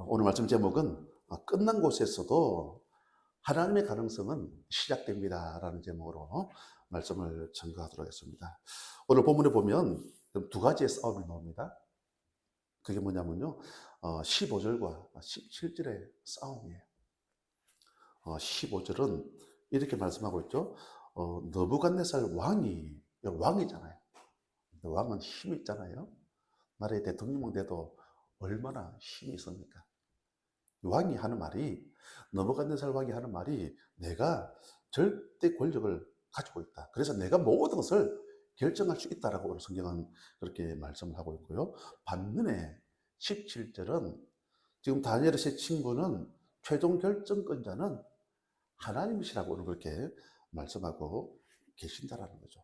오늘 말씀 제목은 끝난 곳에서도 하나님의 가능성은 시작됩니다라는 제목으로 말씀을 전가하도록 하겠습니다. 오늘 본문에 보면 두 가지의 싸움이 나옵니다. 그게 뭐냐면요, 15절과 17절의 싸움이에요. 15절은 이렇게 말씀하고 있죠. 느부갓네살 왕이잖아요. 왕은 힘이 있잖아요. 나라의 대통령 돼도 얼마나 힘이 있습니까? 왕이 하는 말이, 느부갓네살 왕이 하는 말이, 내가 절대 권력을 가지고 있다. 그래서 내가 모든 것을 결정할 수 있다라고 오늘 성경은 그렇게 말씀을 하고 있고요. 반면에 17절은 지금 다니엘의 세 친구는 최종 결정권자는 하나님이시라고 오늘 그렇게 말씀하고 계신다라는 거죠.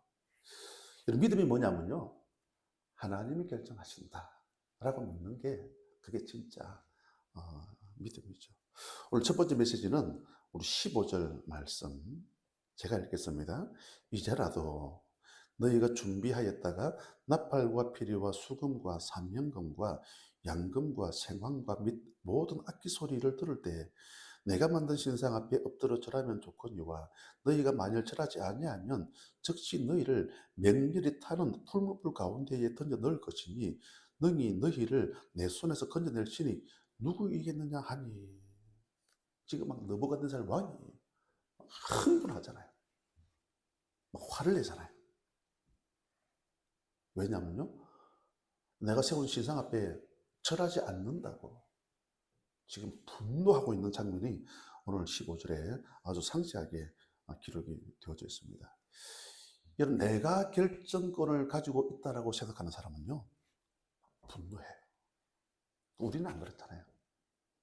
믿음이 뭐냐면요, 하나님이 결정하신다라고 믿는 게 그게 진짜 믿음이죠. 오늘 첫 번째 메시지는 우리 15절 말씀 제가 읽겠습니다. 이제라도 너희가 준비하였다가 나팔과 피리와 수금과 삼형금과 양금과 생황과 및 모든 악기 소리를 들을 때 내가 만든 신상 앞에 엎드려 절하면 좋거니와 너희가 만일 절하지 아니하면 즉시 너희를 맹렬히 타는 풀무불 가운데에 던져 넣을 것이니 능히 너희를 내 손에서 건져낼 신이 누구이겠느냐 하니. 지금 막 느부갓네살 왕이 흥분하잖아요. 막 화를 내잖아요. 왜냐면요, 내가 세운 신상 앞에 절하지 않는다고 지금 분노하고 있는 장면이 오늘 15절에 아주 상세하게 기록이 되어져 있습니다. 여러분, 내가 결정권을 가지고 있다라고 생각하는 사람은요, 분노해. 우리는 안 그렇잖아요.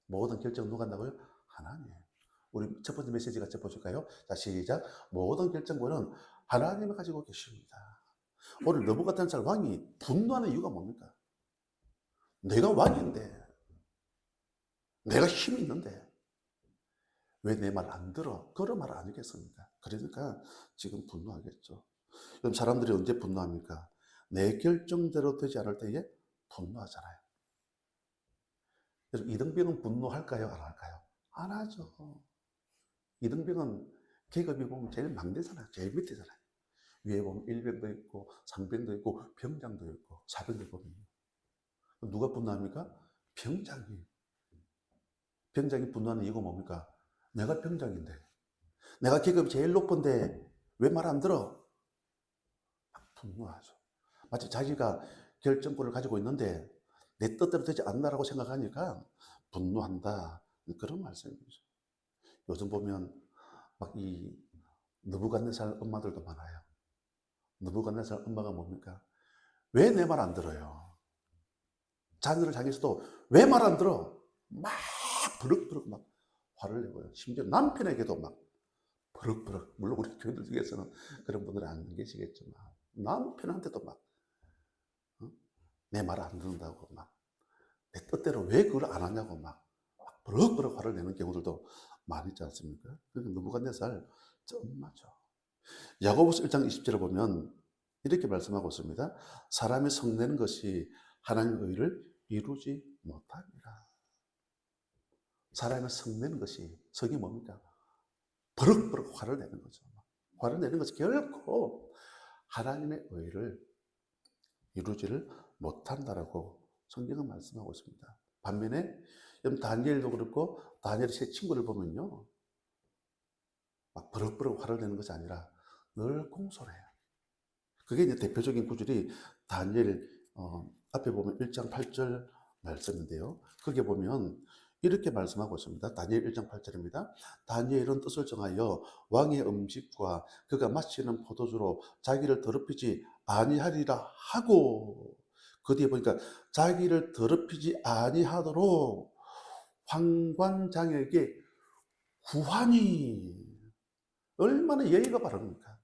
모든 결정 누가 한다고요? 하나님. 우리 첫 번째 메시지 같이 보실까요? 자, 시작. 모든 결정권은 하나님을 가지고 계십니다. 오늘 느부갓네살 왕이 분노하는 이유가 뭡니까? 내가 왕인데, 내가 힘이 있는데 왜 내 말 안 들어? 그런 말 아니겠습니까? 그러니까 지금 분노하겠죠. 그럼 사람들이 언제 분노합니까? 내 결정대로 되지 않을 때에 분노하잖아요. 그래서 이등병은 분노할까요? 안 할까요? 안 하죠. 이등병은 계급이 보면 제일 막내잖아요. 제일 밑에잖아요. 위에 보면 일병도 있고 상병도 있고 병장도 있고 사병도 보면 누가 분노합니까? 병장이. 병장이 분노하는 이유가 뭡니까? 내가 병장인데, 내가 계급이 제일 높은데 왜 말 안 들어? 분노하죠. 마치 자기가 결정권을 가지고 있는데 내 뜻대로 되지 않는다라고 생각하니까 분노한다. 그런 말씀이죠. 요즘 보면 막 이 느부갓네살 엄마들도 많아요. 느부갓네살 엄마가 뭡니까? 왜 내 말 안 들어요? 자녀를 향해서도 왜 말 안 들어? 막 버럭버럭 막 화를 내고요. 심지어 남편에게도 막 버럭버럭. 물론 우리 교회들 중에서는 그런 분들은 안 계시겠지만 남편한테도 막 내 말 안 듣는다고 막 내 뜻대로 왜 그걸 안 하냐고 막 버럭버럭 화를 내는 경우들도 많이 있지 않습니까? 그러니까 느부갓네살 엄마죠. 야고보서 1장 20절에 보면 이렇게 말씀하고 있습니다. 사람이 성내는 것이 하나님의 의를 이루지 못합니다. 사람이 성내는 것이, 성이 뭡니까? 버럭버럭 화를 내는 거죠. 화를 내는 것이 결코 하나님의 의를 이루지를 못한다라고 성경은 말씀하고 있습니다. 반면에 다니엘도 그렇고 다니엘의 세 친구를 보면요, 막 버럭버럭 화를 내는 것이 아니라 늘 공손해요. 그게 이제 대표적인 구절이 다니엘 앞에 보면 1장 8절 말씀인데요. 거기에 보면 이렇게 말씀하고 있습니다. 다니엘 1장 8절입니다. 다니엘은 뜻을 정하여 왕의 음식과 그가 마시는 포도주로 자기를 더럽히지 아니하리라 하고, 그 뒤에 보니까 자기를 더럽히지 아니하도록 황관장에게 구하니. 얼마나 예의가 바릅니까?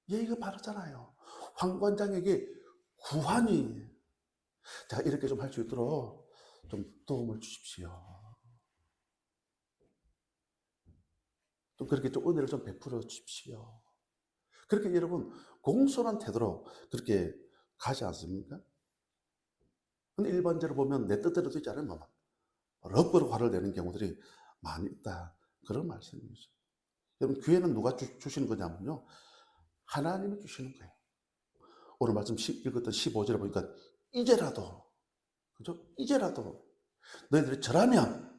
예의가 바르잖아요. 황관장에게 구하니. 자, 이렇게 좀 할 수 있도록 좀 도움을 주십시오. 좀 그렇게 좀 은혜를 좀 베풀어 주십시오. 그렇게 여러분 공손한 태도로 그렇게 가지 않습니까? 근데 일반적으로 보면 내 뜻대로 되지 않으면 럭버럭 화를 내는 경우들이 많이 있다. 그런 말씀이죠. 여러분, 기회는 누가 주시는 거냐면요, 하나님이 주시는 거예요. 오늘 말씀 읽었던 15절에 보니까 이제라도, 그죠? 이제라도 너희들이 절하면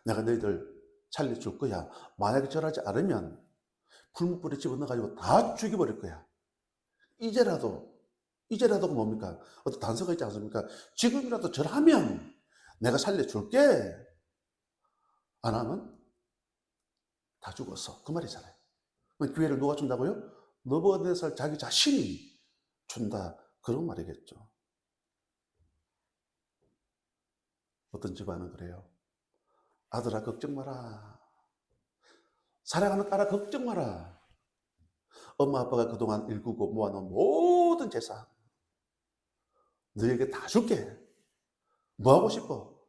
내가 너희들 살려줄 거야. 만약에 절하지 않으면 풀무불에 집어넣어가지고 다 죽여버릴 거야. 이제라도가 뭡니까? 어떤 단서가 있지 않습니까? 지금이라도 절하면 내가 살려줄게. 안 하면 다 죽었어. 그 말이잖아요. 기회를 누가 준다고요? 너버댓을 자기 자신이 준다. 그런 말이겠죠. 어떤 집안은 그래요. 아들아, 걱정 마라. 사랑하는 딸아, 걱정 마라. 엄마 아빠가 그동안 일구고 모아놓은 모든 재산 너에게 다 줄게. 뭐 하고 싶어?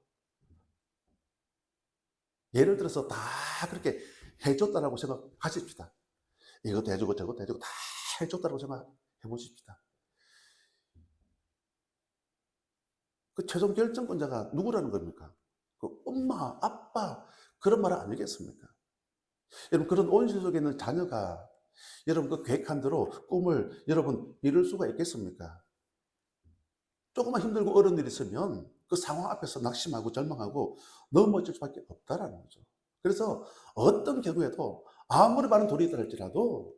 예를 들어서 다 그렇게 해줬다라고 생각하십시다. 이것도 해주고 저것도 해주고 다 해줬다라고 생각해 보십시다. 그 최종 결정권자가 누구라는 겁니까? 그 엄마, 아빠, 그런 말 아니겠습니까? 여러분, 그런 온실 속에 있는 자녀가 여러분 그 계획한 대로 꿈을 여러분 이룰 수가 있겠습니까? 조금만 힘들고 어려운 일이 있으면 그 상황 앞에서 낙심하고 절망하고 넘어질 수밖에 없다라는 거죠. 그래서 어떤 경우에도 아무리 많은 돌이 있다 할지라도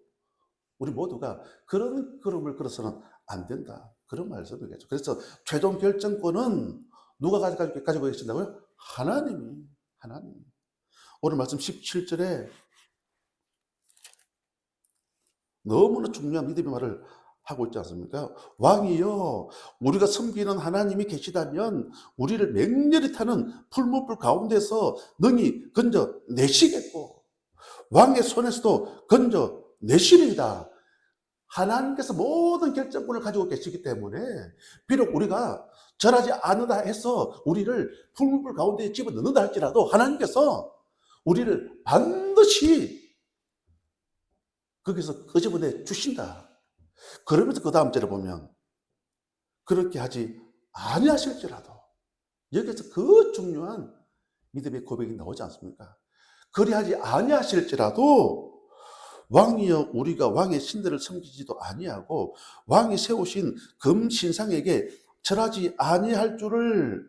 우리 모두가 그런 걸음을 걸어서는 안 된다. 그런 말씀이겠죠. 그래서 최종 결정권은 누가 가지고 계신다고요? 하나님이. 오늘 말씀 17절에 너무나 중요한 믿음의 말을 하고 있지 않습니까? 왕이여, 우리가 섬기는 하나님이 계시다면 우리를 맹렬히 타는 풀무불 가운데서 능히 건져 내시겠고 왕의 손에서도 건져 내시리이다. 하나님께서 모든 결정권을 가지고 계시기 때문에 비록 우리가 절하지 않는다 해서 우리를 풀무불 가운데에 집어넣는다 할지라도 하나님께서 우리를 반드시 거기서 끄집어내 주신다. 그러면서 그 다음 절에 보면 그렇게 하지 아니하실지라도 여기서 그 중요한 믿음의 고백이 나오지 않습니까? 그리하지 아니하실지라도 왕이여 우리가 왕의 신들을 섬기지도 아니하고 왕이 세우신 금신상에게 절하지 아니할 줄을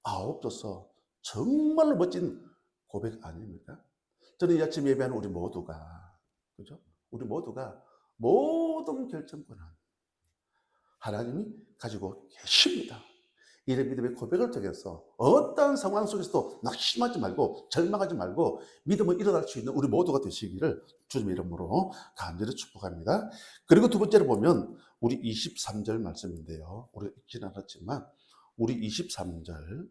아옵소서. 정말로 멋진 고백 아닙니까? 저는 이 아침 예배하는 우리 모두가, 그죠? 우리 모두가 모든 결정권은 하나님이 가지고 계십니다. 이런 믿음의 고백을 통해서 어떤 상황 속에서도 낙심하지 말고 절망하지 말고 믿음을 일어날 수 있는 우리 모두가 되시기를 주님의 이름으로 간절히 축복합니다. 그리고 두 번째로 보면 우리 23절 말씀인데요. 우리가 읽지는 않았지만 우리 23절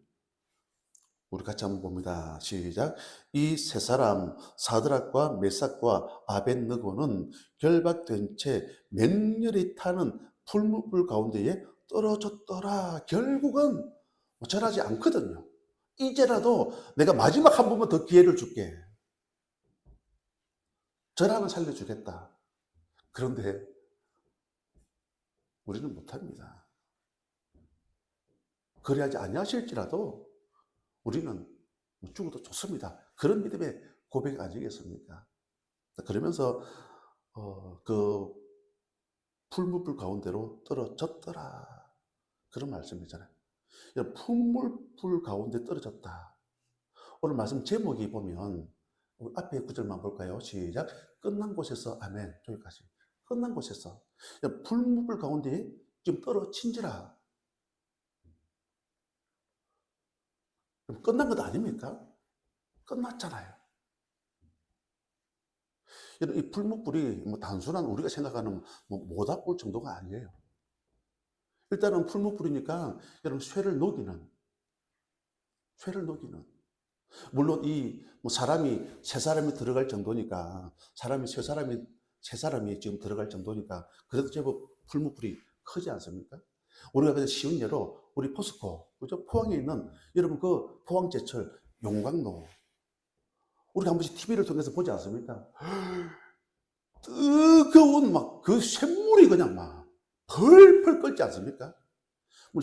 우리 같이 한번 봅니다. 시작. 이 세 사람 사드락과 메삭과 아벳느고는 결박된 채 맹렬히 타는 풀무불 가운데에 떨어졌더라. 결국은 절하지 않거든요. 이제라도 내가 마지막 한 번만 더 기회를 줄게. 절하면 살려주겠다. 그런데 우리는 못합니다. 그래야지 아니하실지라도 우리는 죽어도 좋습니다. 그런 믿음의 고백 아니겠습니까? 그러면서 그 풀무불 가운데로 떨어졌더라. 그런 말씀이잖아요. 풀무불 가운데 떨어졌다. 오늘 말씀 제목이 보면 앞에 구절만 볼까요? 시작. 끝난 곳에서 아멘. 저기까지. 끝난 곳에서 풀무불 가운데 지금 떨어진지라. 끝난 것 아닙니까? 끝났잖아요. 이 풀무불이 단순한 우리가 생각하는 모닥불 정도가 아니에요. 일단은 풀무불이니까 여러분 쇠를 녹이는. 물론 이 사람이 세 사람이 들어갈 정도니까 세 사람이 지금 들어갈 정도니까 그래도 제법 풀무불이 크지 않습니까? 우리가 그냥 쉬운 예로 우리 포스코, 그죠? 포항에 있는 여러분 그 포항제철 용광로 우리가 한 번씩 TV를 통해서 보지 않습니까? 뜨거운 막 그 쇳물이 그냥 막 펄펄 끓지 않습니까?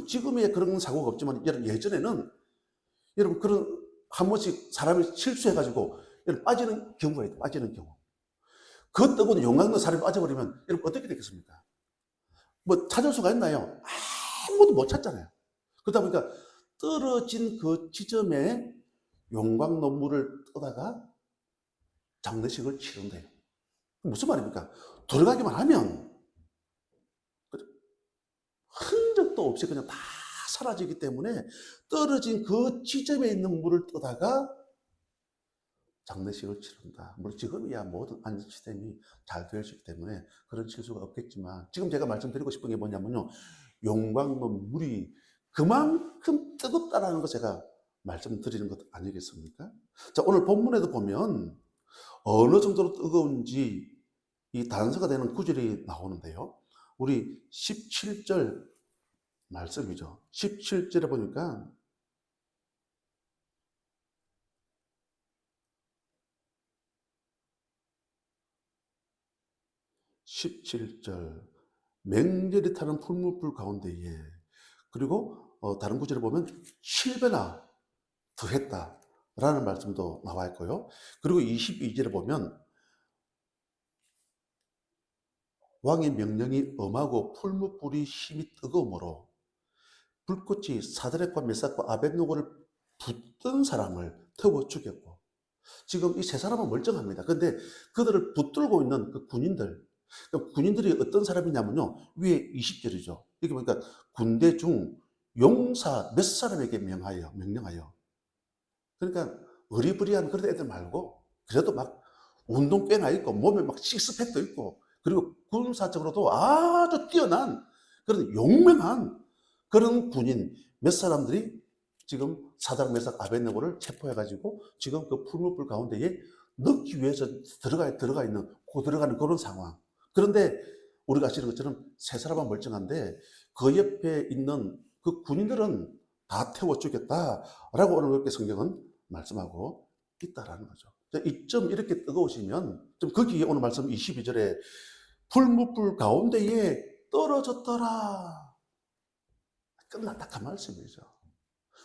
지금의 그런 사고가 없지만 예전에는 여러분, 그런 한 번씩 사람이 실수해가지고 여러분 빠지는 경우가 있다. 빠지는 경우. 그 뜨거운 용광로 사람이 빠져버리면 여러분 어떻게 되겠습니까? 뭐 찾을 수가 있나요? 아무도 못 찾잖아요. 그러다 보니까 떨어진 그 지점에 용광로물을 떠다가 장례식을 치른대요. 무슨 말입니까? 들어가기만 하면 흔적도 없이 그냥 다 사라지기 때문에 떨어진 그 지점에 있는 물을 떠다가 장례식을 치른다. 물론 지금이야 모든 안전 시스템이 잘 되어 있기 때문에 그런 실수가 없겠지만, 지금 제가 말씀드리고 싶은 게 뭐냐면요, 용광로 물이 그만큼 뜨겁다라는 거 제가 말씀드리는 것 아니겠습니까? 자, 오늘 본문에도 보면 어느 정도로 뜨거운지 이 단서가 되는 구절이 나오는데요. 우리 17절 말씀이죠. 17절에 보니까 17절 맹렬히 타는 풀무불 가운데에, 그리고 다른 구절에 보면 7배나 더했다라는 말씀도 나와 있고요. 그리고 22절에 보면 왕의 명령이 엄하고 풀무불이 힘이 뜨거우므로 불꽃이 사드락과 메삭과 아벳노고를 붙든 사람을 태워 죽였고, 지금 이 세 사람은 멀쩡합니다. 그런데 그들을 붙들고 있는 그 군인들, 그 군인들이 어떤 사람이냐면요, 위에 20절이죠. 여기 보니까 군대 중 용사 몇 사람에게 명령하여. 그러니까 어리버리한 그런 애들 말고, 그래도 막 운동 꽤나 있고 몸에 막 식스팩도 있고, 그리고 군사적으로도 아주 뛰어난 그런 용맹한 그런 군인 몇 사람들이 지금 사드락 메삭 아벳네고를 체포해가지고 지금 그 풀무불 가운데에 넣기 위해서 들어가는 그런 상황. 그런데 우리가 아시는 것처럼 세 사람은 멀쩡한데 그 옆에 있는 그 군인들은 다 태워 죽였다라고 오늘 그렇게 성경은 말씀하고 있다라는 거죠. 이점 이렇게 뜨거우시면 좀 거기에 오늘 말씀 22절에 풀무불 가운데에 떨어졌더라. 끝났다 그 말씀이죠.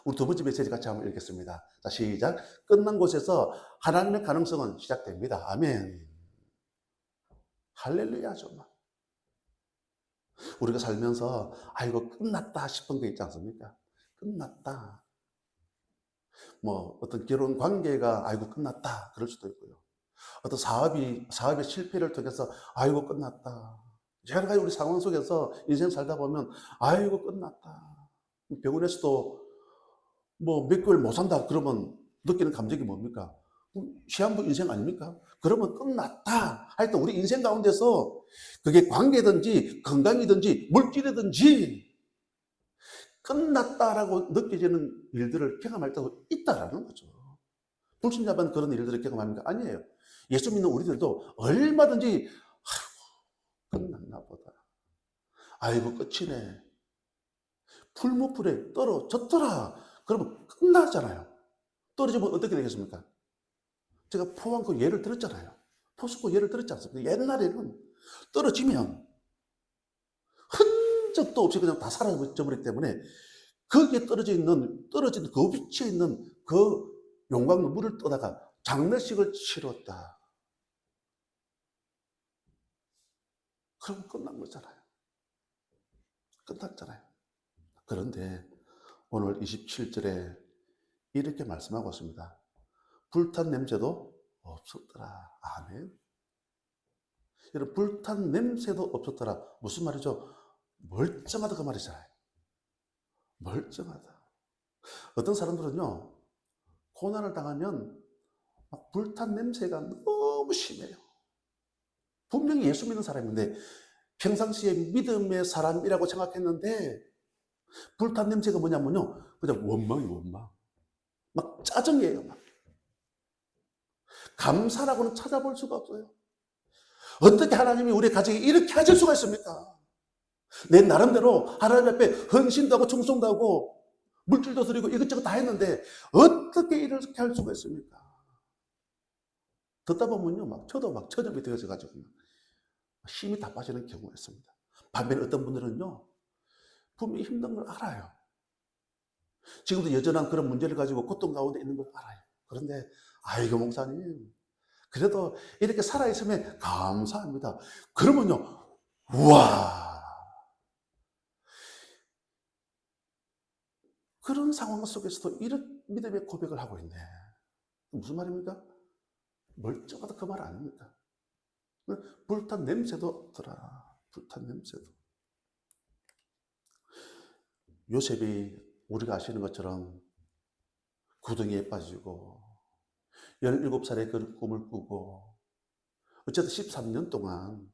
우리 두 번째 메시지 같이 한번 읽겠습니다. 자, 시작. 끝난 곳에서 하나님의 가능성은 시작됩니다. 아멘. 할렐루야. 정말 우리가 살면서 아이고 끝났다 싶은 게 있지 않습니까? 끝났다. 뭐 어떤 결혼 관계가 아이고 끝났다 그럴 수도 있고요. 어떤 사업의 실패를 통해서 아이고 끝났다. 여러 가지 우리 상황 속에서 인생 살다 보면 아이고 끝났다. 병원에서도 뭐 몇 개월 못 산다 그러면 느끼는 감정이 뭡니까? 시한부 인생 아닙니까? 그러면 끝났다. 하여튼 우리 인생 가운데서 그게 관계든지 건강이든지 물질이든지 끝났다라고 느껴지는 일들을 경험할 때도 있다라는 거죠. 불신자만 그런 일들을 경험합니까? 아니에요. 예수 믿는 우리들도 얼마든지 끝났나 보다. 아이고 끝이네. 풀무불에 떨어졌더라. 그러면 끝나잖아요. 떨어지면 어떻게 되겠습니까? 제가 포항 그 예를 들었잖아요. 포스코 예를 들었지 않습니까? 옛날에는 떨어지면 흔적도 없이 그냥 다 사라져버리기 때문에 거기에 떨어진 그 위치에 있는 그 용광로 물을 떠다가 장례식을 치렀다. 그럼 끝난 거잖아요. 끝났잖아요. 그런데 오늘 27절에 이렇게 말씀하고 있습니다. 불탄 냄새도 없었더라. 아멘. 여러분, 불탄 냄새도 없었더라. 무슨 말이죠? 멀쩡하다 그 말이잖아요. 멀쩡하다. 어떤 사람들은요, 고난을 당하면 막 불탄 냄새가 너무 심해요. 분명히 예수 믿는 사람인데 평상시에 믿음의 사람이라고 생각했는데 불탄 냄새가 뭐냐면요, 그냥 원망. 막 짜증이에요. 막. 감사라고는 찾아볼 수가 없어요. 어떻게 하나님이 우리 가정에 이렇게 하실 수가 있습니까? 내 나름대로 하나님 앞에 헌신도 하고 충성도 하고 물질도 드리고 이것저것 다 했는데 어떻게 이렇게 할 수가 있습니까? 듣다 보면요, 저도 막 처절히 되어져가지고 힘이 다 빠지는 경우가 있습니다. 반면에 어떤 분들은요, 분명히 힘든 걸 알아요. 지금도 여전한 그런 문제를 가지고 고통 가운데 있는 걸 알아요. 그런데 아이고 목사님, 그래도 이렇게 살아있으면 감사합니다. 그러면요, 우와, 그런 상황 속에서도 이런 믿음의 고백을 하고 있네. 무슨 말입니까? 멀쩡하다 그 말 아닙니까? 불탄 냄새도 없더라. 불탄 냄새도. 요셉이 우리가 아시는 것처럼 구덩이에 빠지고 17살에 그 꿈을 꾸고 어쨌든 13년 동안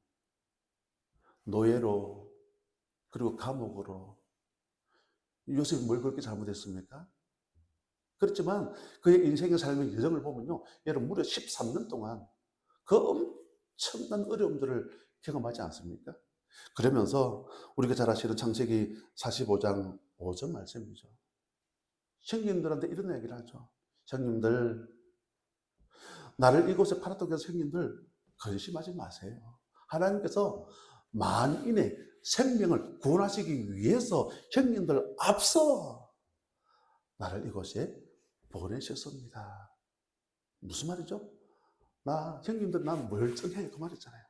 노예로 그리고 감옥으로 요셉이 뭘 그렇게 잘못했습니까? 그렇지만 그의 인생의 삶의 여정을 보면요, 여러분 무려 13년 동안 그 엄청난 어려움들을 경험하지 않습니까? 그러면서 우리가 잘 아시는 창세기 45장 5절 말씀이죠. 형님들한테 이런 얘기를 하죠. 형님들, 나를 이곳에 팔았던 형님들 근심하지 마세요. 하나님께서 만인의 생명을 구원하시기 위해서 형님들 앞서 나를 이곳에 보내셨습니다. 무슨 말이죠? 형님들 난 멀쩡해요. 그 말이잖아요.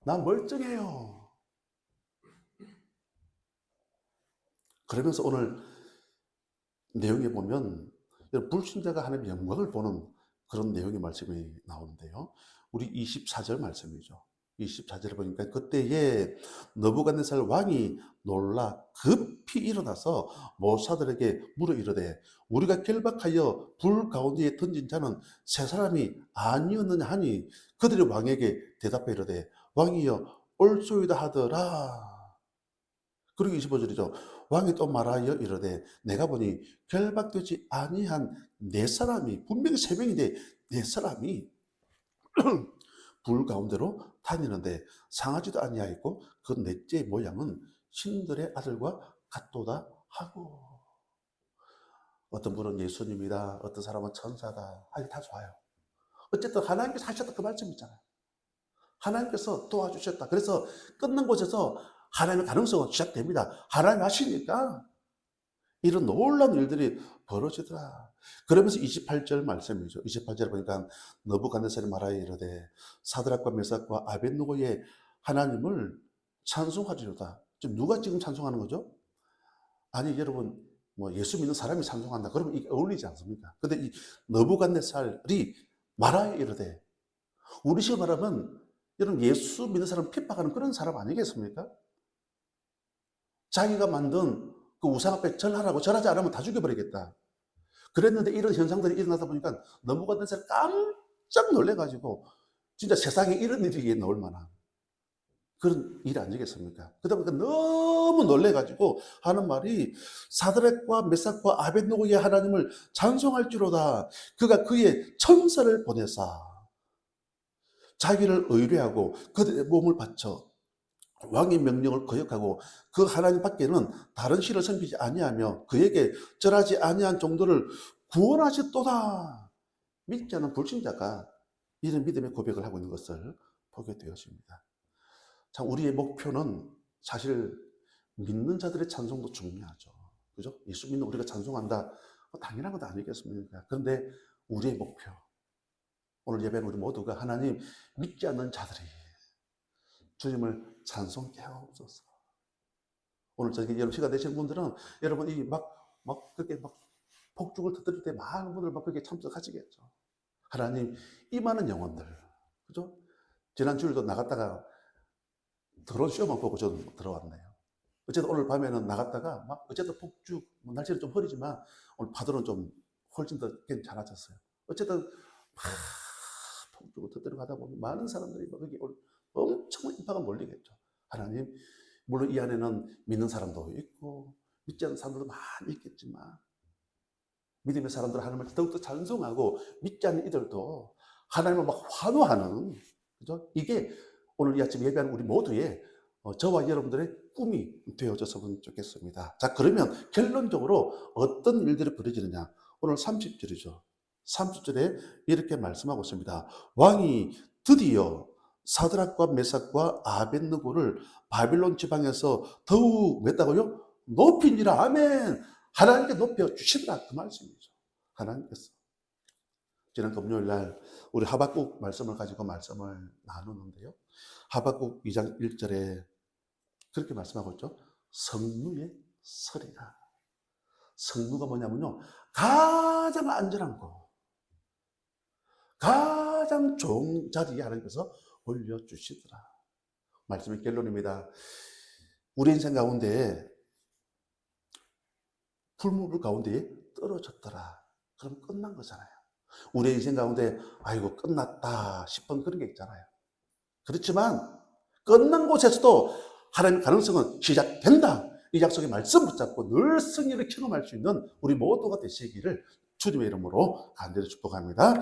난 멀쩡해요. 그러면서 오늘 내용에 보면 불신자가 하나님의 영광을 보는 그런 내용의 말씀이 나오는데요. 우리 24절 말씀이죠. 24절을 보니까 그때에 느부갓네살 왕이 놀라 급히 일어나서 모사들에게 물어 이르되 우리가 결박하여 불 가운데에 던진 자는 세 사람이 아니었느냐 하니 그들이 왕에게 대답해 이르되 왕이여 올소이다 하더라. 그리고 25절이죠. 왕이 또 말하여 이르되 내가 보니 결박되지 아니한 네 사람이 분명히 세 명인데 네 사람이 불 가운데로 다니는데 상하지도 아니하였고 그 넷째의 모양은 신들의 아들과 같도다 하고 어떤 분은 예수님이다 어떤 사람은 천사다 아니 다 좋아요. 어쨌든 하나님께서 하셨다 그 말씀 있잖아요. 하나님께서 도와주셨다. 그래서 끊는 곳에서 하나님의 가능성은 시작됩니다. 하나님 하시니까 이런 놀라운 일들이 벌어지더라. 그러면서 28절 말씀이죠. 28절 보니까 느부갓네살이 말하여 이르되 사드락과 메삭과 아벳느고의 하나님을 찬송하리로다. 지금 누가 지금 찬송하는 거죠? 아니 여러분 뭐 예수 믿는 사람이 찬송한다. 그러면 이게 어울리지 않습니까? 근데 이 느부갓네살이 말하여 이르되 우리식으로 말하면 여러분 예수 믿는 사람 핍박하는 그런 사람 아니겠습니까? 자기가 만든 그 우상 앞에 절하라고 절하지 않으면 다 죽여버리겠다. 그랬는데 이런 현상들이 일어나다 보니까 느부갓네살 깜짝 놀래가지고 진짜 세상에 이런 일이 나올 만한 그런 일이 아니겠습니까? 그러다 보니까 너무 놀래가지고 하는 말이 사드락과 메삭과 아벳느고의 하나님을 찬송할지로다. 그가 그의 천사를 보내사 자기를 의뢰하고 그들의 몸을 바쳐 왕의 명령을 거역하고 그 하나님 밖에는 다른 신을 섬기지 아니하며 그에게 절하지 아니한 정도를 구원하셨도다. 믿지 않은 불신자가 이런 믿음의 고백을 하고 있는 것을 보게 되었습니다. 참 우리의 목표는 사실 믿는 자들의 찬송도 중요하죠. 그죠? 예수 믿는 우리가 찬송한다. 당연한 것도 아니겠습니까? 그런데 우리의 목표 오늘 예배는 우리 모두가 하나님 믿지 않는 자들이 주님을 찬송케 하옵소서. 오늘 저녁에 여러분 시간 되시는 분들은 여러분 그렇게 폭죽을 터뜨릴 때 많은 분들 그렇게 참석하시겠죠. 하나님 이 많은 영혼들, 그죠? 지난 주일도 나갔다가 드론 쇼만 보고 저는 들어왔네요. 어쨌든 오늘 밤에는 나갔다가 어쨌든 폭죽, 날씨는 좀 흐리지만 오늘 파도는 좀 훨씬 더 괜찮아졌어요. 어쨌든 폭죽을 터뜨려 가다 보면 많은 사람들이 거기 엄청 인파가 몰리겠죠. 하나님, 물론 이 안에는 믿는 사람도 있고 믿지 않는 사람들도 많이 있겠지만 믿음의 사람들 하나님을 더욱더 찬송하고 믿지 않는 이들도 하나님을 환호하는, 그죠? 이게 오늘 이 아침 예배하는 우리 모두의 저와 여러분들의 꿈이 되어졌으면 좋겠습니다. 자, 그러면 결론적으로 어떤 일들이 벌어지느냐? 오늘 30절이죠. 30절에 이렇게 말씀하고 있습니다. 왕이 드디어 사드락과 메삭과 아벳느고를 바빌론 지방에서 더욱 맺다고요? 높이니라. 아멘. 하나님께 높여주시더라. 그 말씀이죠. 하나님께서. 지난 금요일 날 우리 하박국 말씀을 가지고 말씀을 나누는데요. 하박국 2장 1절에 그렇게 말씀하고 있죠. 성루의 설이라. 성루가 뭐냐면요. 가장 안전한 곳, 가장 좋은 자리에 하나님께서 올려주시더라. 말씀의 결론입니다. 우리 인생 가운데 풀무불 가운데 떨어졌더라. 그럼 끝난 거잖아요. 우리 인생 가운데 아이고 끝났다 싶은 그런 게 있잖아요. 그렇지만 끝난 곳에서도 하나님의 가능성은 시작된다. 이 약속의 말씀 붙잡고 늘 승리를 경험할 수 있는 우리 모두가 되시기를 주님의 이름으로 간절히 축복합니다.